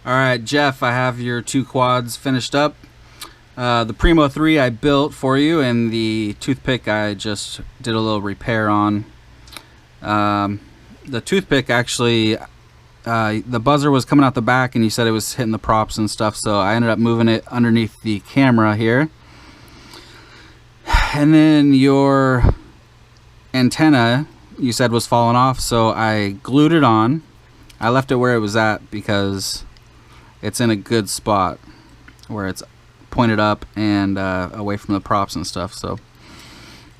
Alright, Jeff, I have your two quads finished up. The Primo 3 I built for you, and the toothpick I just did a little repair on. The toothpick actually, the buzzer was coming out the back and you said it was hitting the props and stuff, so I ended up moving it underneath the camera here. And then your antenna you said was falling off, so I glued it on. I left it where it was at because it's in a good spot where it's pointed up and away from the props and stuff. So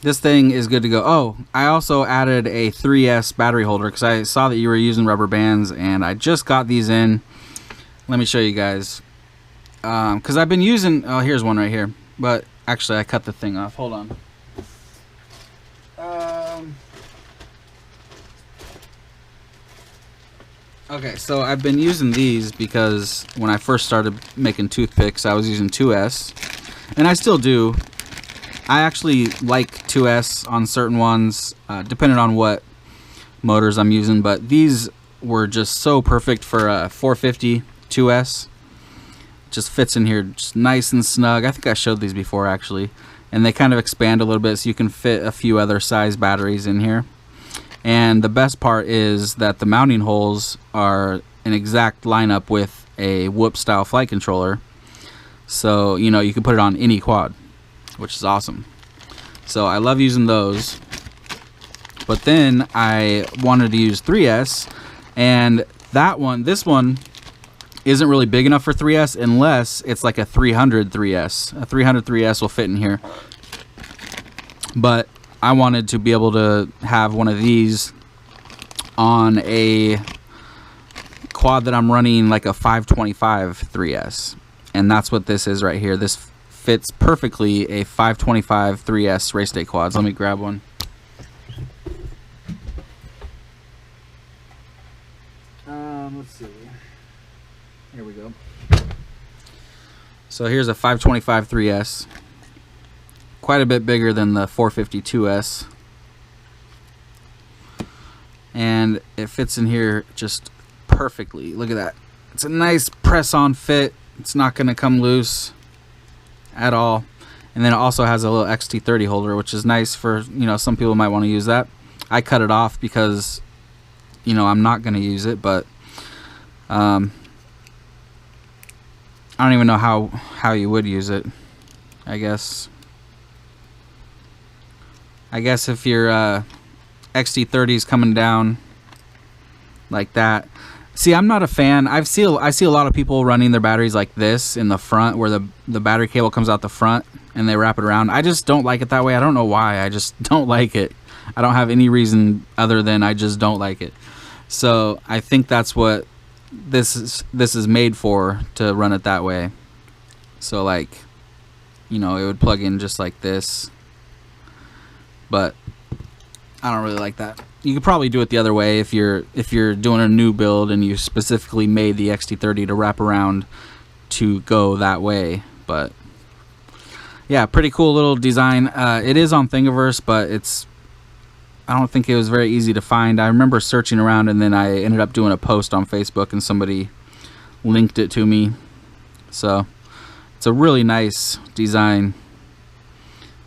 this thing is good to go. Oh, I also added a 3S battery holder because I saw that you were using rubber bands, and I just got these in. Let me show you guys, because I've been using, oh, here's one right here, but actually I cut the thing off. Hold on. Okay, so I've been using these because when I first started making toothpicks, I was using 2S, and I still do. I actually like 2S on certain ones, depending on what motors I'm using, but these were just so perfect for a 450 2S. Just fits in here just nice and snug. I think I showed these before, actually, and they kind of expand a little bit so you can fit a few other size batteries in here. And the best part is that the mounting holes are an exact lineup with a Whoop style flight controller, so you know you can put it on any quad, which is awesome. So I love using those. But then I wanted to use 3S, and this one isn't really big enough for 3S unless it's like a 300 3S. A 300 3S will fit in here, but I wanted to be able to have one of these on a quad that I'm running, like a 525 3S, and that's what this is right here. This fits perfectly a 525 3S race day quads. Let me grab one. Let's see. Here we go. So here's a 525 3S. Quite a bit bigger than the 452S, and it fits in here just perfectly. Look at that. It's a nice press-on fit. It's not going to come loose at all. And then it also has a little XT30 holder, which is nice for, you know, some people might want to use that. I cut it off because, you know, I'm not going to use it, but I don't even know how you would use it. I guess if your XT30 is coming down like that. See, I'm not a fan. I see a lot of people running their batteries like this in the front, where the battery cable comes out the front and they wrap it around. I just don't like it that way. I don't know why. I just don't like it. I don't have any reason other than I just don't like it. So I think that's what this is made for, to run it that way. So, like, you know, it would plug in just like this. But I don't really like that. You could probably do it the other way if you're doing a new build and you specifically made the XT30 to wrap around to go that way. But yeah, pretty cool little design. It is on Thingiverse, but I don't think it was very easy to find. I remember searching around, and then I ended up doing a post on Facebook and somebody linked it to me. So it's a really nice design.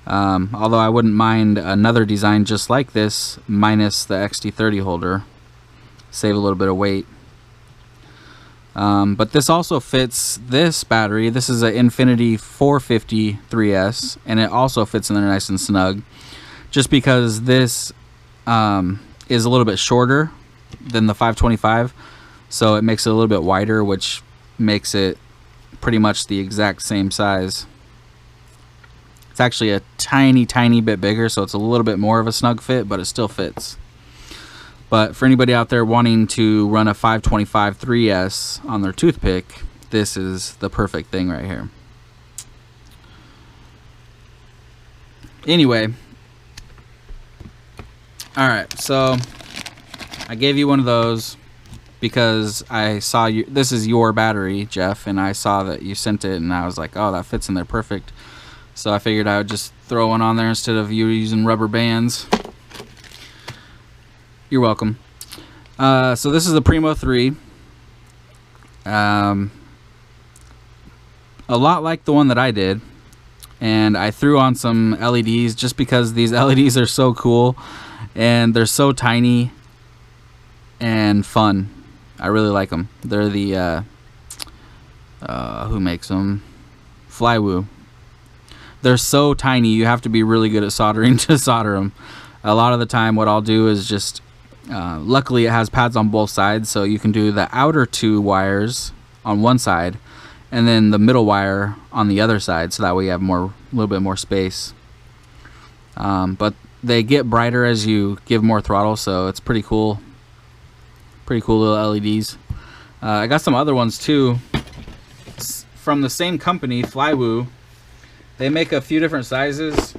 Although I wouldn't mind another design just like this, minus the XT30 holder. Save a little bit of weight. But this also fits this battery. This is an Infinity 450 3S, and it also fits in there nice and snug. Just because this is a little bit shorter than the 525, so it makes it a little bit wider, which makes it pretty much the exact same size. It's actually a tiny bit bigger, so it's a little bit more of a snug fit, but it still fits. But for anybody out there wanting to run a 525 3S on their toothpick, this is the perfect thing right here. Anyway, alright, so I gave you one of those because I saw you. This is your battery, Jeff, and I saw that you sent it, and I was like, oh, that fits in there perfect. So I figured I would just throw one on there instead of you using rubber bands. You're welcome. So this is the Primo 3. a lot like the one that I did, and I threw on some LEDs just because these LEDs are so cool and they're so tiny and fun. I really like them. They're the who makes them? Flywoo. They're so tiny, you have to be really good at soldering to solder them. A lot of the time what I'll do is just luckily it has pads on both sides, so you can do the outer two wires on one side and then the middle wire on the other side, so that way you have a little bit more space. But they get brighter as you give more throttle, so it's pretty cool. Pretty cool little LEDs. I got some other ones too from the same company, Flywoo. They make a few different sizes.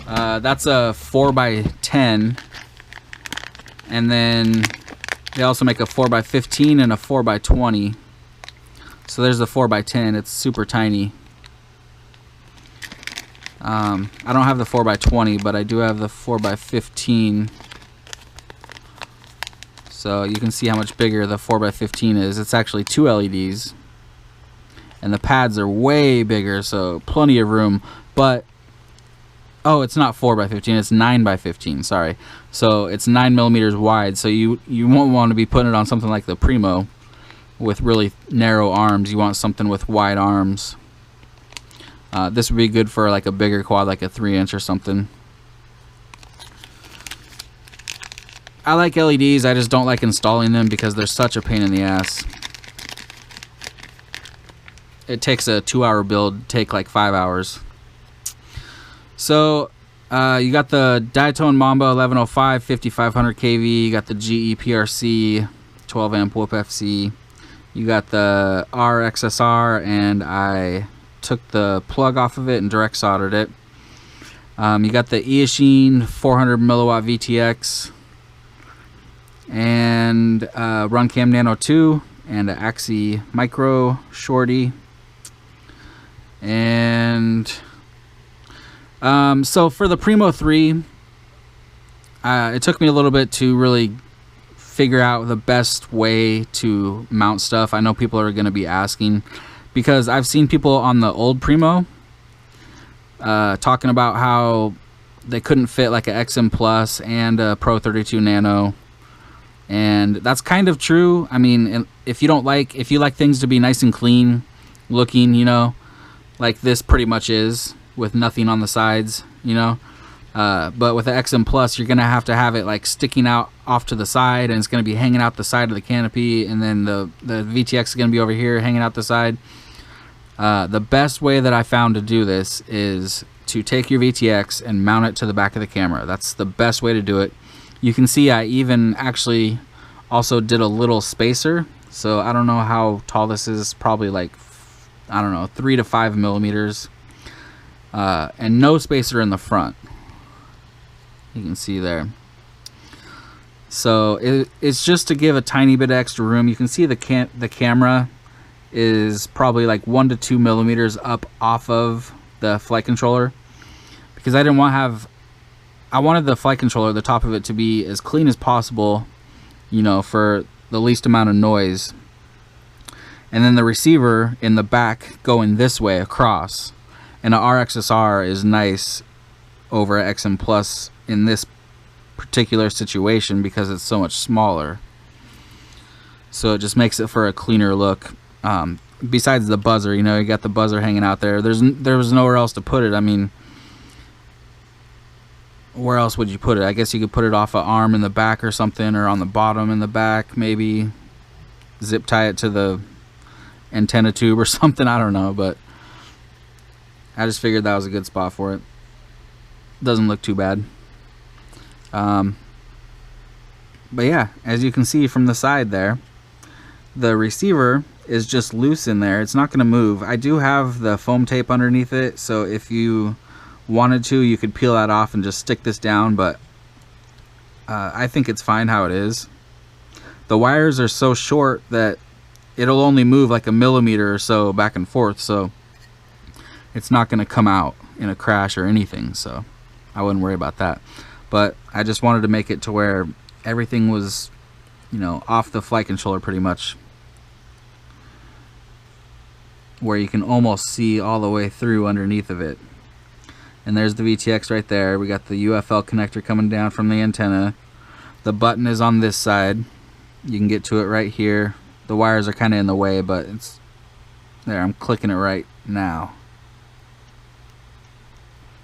That's a 4x10, and then they also make a 4x15 and a 4x20. So there's the 4x10. It's super tiny. I don't have the 4x20, but I do have the 4x15. So you can see how much bigger the 4x15 is. It's actually 2 LEDs. And the pads are way bigger, so plenty of room. But, oh, it's not 4x15, it's 9x15, sorry. So it's 9 millimeters wide, so you won't want to be putting it on something like the Primo with really narrow arms. You want something with wide arms. This would be good for like a bigger quad, like a 3-inch or something. I like LEDs, I just don't like installing them because they're such a pain in the ass. It takes a 2-hour build, take like 5 hours. So you got the Diatone Mamba 1105 5500 kV. You got the GE PRC 12 amp Whoop FC. You got the RXSR, and I took the plug off of it and direct soldered it. You got the Eachine 400 milliwatt VTX and Runcam Nano 2 and an Axie Micro Shorty. And so for the Primo 3, it took me a little bit to really figure out the best way to mount stuff. I know people are going to be asking, because I've seen people on the old Primo talking about how they couldn't fit like a XM Plus and a Pro 32 Nano, and that's kind of true. I mean, if you like things to be nice and clean looking, you know, like this pretty much is, with nothing on the sides, you know. But with the XM Plus, you're going to have it like sticking out off to the side, and it's going to be hanging out the side of the canopy, and then the VTX is going to be over here hanging out the side. The best way that I found to do this is to take your VTX and mount it to the back of the camera. That's the best way to do it. You can see I even actually also did a little spacer. So I don't know how tall this is, probably like, I don't know, 3 to 5 millimeters. And no spacer in the front. You can see there. So it's just to give a tiny bit of extra room. You can see the camera is probably like 1 to 2 millimeters up off of the flight controller, because I wanted the flight controller, the top of it, to be as clean as possible, you know, for the least amount of noise. And then the receiver in the back going this way across. And an RXSR is nice over XM Plus in this particular situation because it's so much smaller. So it just makes it for a cleaner look. Besides the buzzer, you know, you got the buzzer hanging out there. There was nowhere else to put it. I mean, where else would you put it? I guess you could put it off an arm in the back or something, or on the bottom in the back, maybe zip tie it to the antenna tube or something. I don't know, but I just figured that was a good spot for it. Doesn't look too bad. But yeah, as you can see from the side there, the receiver is just loose in there. It's not going to move. I do have the foam tape underneath it, so if you wanted to, you could peel that off and just stick this down, but I think it's fine how it is. The wires are so short that it'll only move like a millimeter or so back and forth, so it's not going to come out in a crash or anything, so I wouldn't worry about that. But I just wanted to make it to where everything was, you know, off the flight controller pretty much. where you can almost see all the way through underneath of it. And there's the VTX right there. We got the UFL connector coming down from the antenna. The button is on this side. You can get to it right here. The wires are kind of in the way, but it's there. I'm clicking it right now.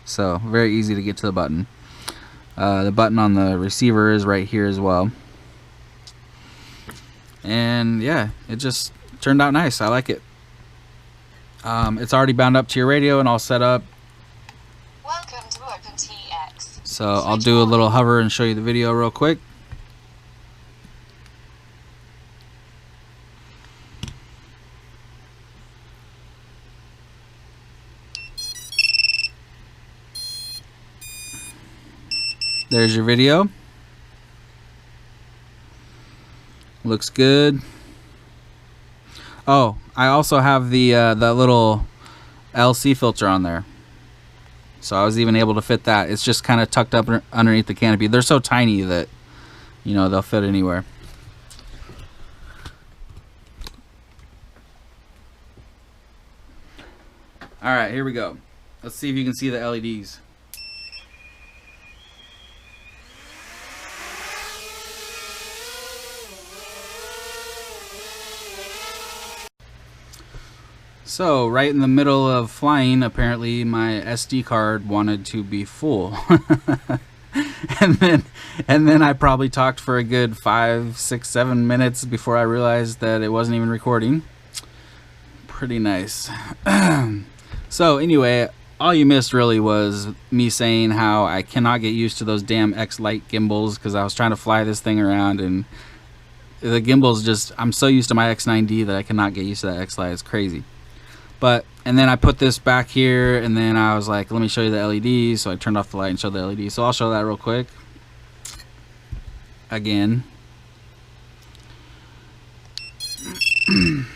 So very easy to get to the button. The button on the receiver is right here as well. And yeah, it just turned out nice. I like it. It's already bound up to your radio and all set up. Welcome to OpenTX. So I'll do a little hover and show you the video real quick. There's your video. Looks good. Oh, I also have the that little LC filter on there. So I was even able to fit that. It's just kind of tucked up underneath the canopy. They're so tiny that, you know, they'll fit anywhere. All right, here we go. Let's see if you can see the LEDs. So right in the middle of flying, apparently my SD card wanted to be full. and then I probably talked for a good 5, 6, 7 minutes before I realized that it wasn't even recording. Pretty nice. So anyway, all you missed really was me saying how I cannot get used to those damn X-Lite gimbals, because I was trying to fly this thing around and the gimbals just, I'm so used to my X9D that I cannot get used to that X-Lite. It's crazy. But, and then I put this back here, and then I was like, let me show you the LEDs. So I turned off the light and showed the LEDs. So I'll show that real quick. Again. Welcome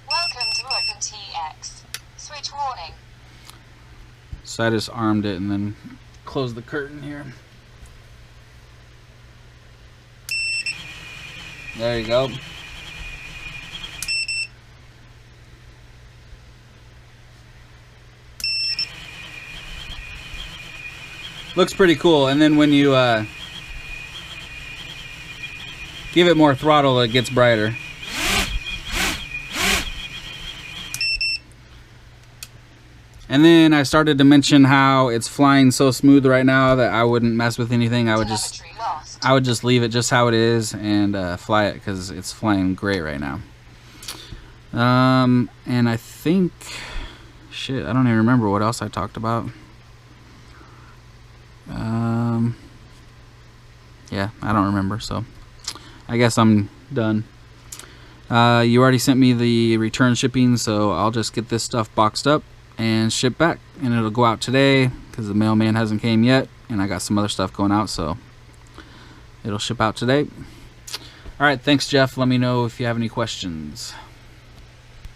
to OpenTX. Switch warning. So I just armed it and then closed the curtain here. There you go. Looks pretty cool. And then when you give it more throttle, it gets brighter. And then I started to mention how it's flying so smooth right now that I wouldn't mess with anything. I would just leave it just how it is and fly it, because it's flying great right now. And I think, shit, I don't even remember what else I talked about. Yeah, I don't remember, so I guess I'm done. You already sent me the return shipping, so I'll just get this stuff boxed up and shipped back, and it'll go out today because the mailman hasn't came yet, and I got some other stuff going out, so it'll ship out today. All right, thanks, Jeff. Let me know if you have any questions.